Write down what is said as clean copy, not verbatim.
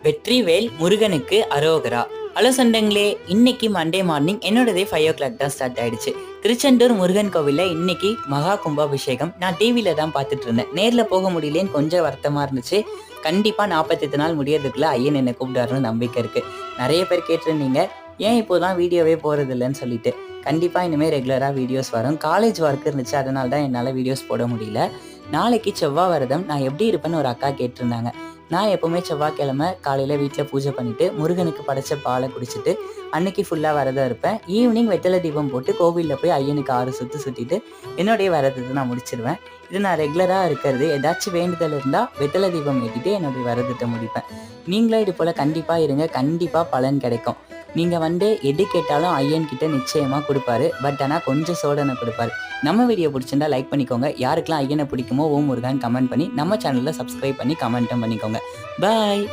வெற்றிவேல் முருகனுக்கு அரோகரா. ஹலோ சொந்தங்களே, இன்னைக்கு மண்டே மார்னிங் என்னோடதே 5 o'clock தான் ஸ்டார்ட் ஆயிடுச்சு. திருச்செந்தூர் முருகன் கோவிலில் இன்னைக்கு மகா கும்பாபிஷேகம். நான் டிவியில் தான் பார்த்துட்டு இருந்தேன். நேரில் போக முடியலேன்னு கொஞ்சம் வருத்தமாக இருந்துச்சு. கண்டிப்பாக 48 நாள் முடியறதுக்குள்ள ஐயன் என்னை கூப்பிட்டாருன்னு நம்பிக்கை இருக்குது. நிறைய பேர் கேட்டிருந்தீங்க, ஏன் இப்போதான் வீடியோவே போகிறது இல்லைன்னு சொல்லிட்டு. கண்டிப்பாக இனிமேல் ரெகுலராக வீடியோஸ் வரும். காலேஜ் ஒர்க் இருந்துச்சு, அதனால தான் என்னால் வீடியோஸ் போட முடியல. நாளைக்கு செவ்வாய் விரதம். நான் எப்படி இருப்பேன்னு ஒரு அக்கா கேட்டிருந்தாங்க. நான் எப்போவுமே செவ்வாய்க்கிழமை காலையில் வீட்டில் பூஜை பண்ணிவிட்டு முருகனுக்கு படைச்ச பாலை குடிச்சிட்டு அன்னைக்கு ஃபுல்லாக விரதம் இருப்பேன். ஈவினிங் வெத்தலை தீபம் போட்டு கோவிலில் போய் ஐயனுக்கு 6 சுற்று சுற்றிட்டு என்னுடைய விரதத்தை நான் முடிச்சிடுவேன். இது நான் ரெகுலராக இருக்கிறது. ஏதாச்சும் வேண்டுதல் இருந்தால் வெத்தலை தீபம் ஏற்றிட்டு என்னுடைய விரதத்தை முடிப்பேன். நீங்களும் இது போல் கண்டிப்பாக இருங்க, கண்டிப்பாக பலன் கிடைக்கும். நீங்கள் எது கேட்டாலும் ஐயன்கிட்ட நிச்சயமாக கொடுப்பாரு. பட் ஆனால் கொஞ்சம் சோதனை கொடுப்பாரு. நம்ம வீடியோ பிடிச்சிருந்தா லைக் பண்ணிக்கோங்க. யாருக்கெல்லாம் ஐயனை பிடிக்குமோ ஓம் முருகன் கமெண்ட் பண்ணி நம்ம சேனலில் சப்ஸ்கிரைப் பண்ணி கமெண்ட்டும் பண்ணிக்கோங்க. பாய்.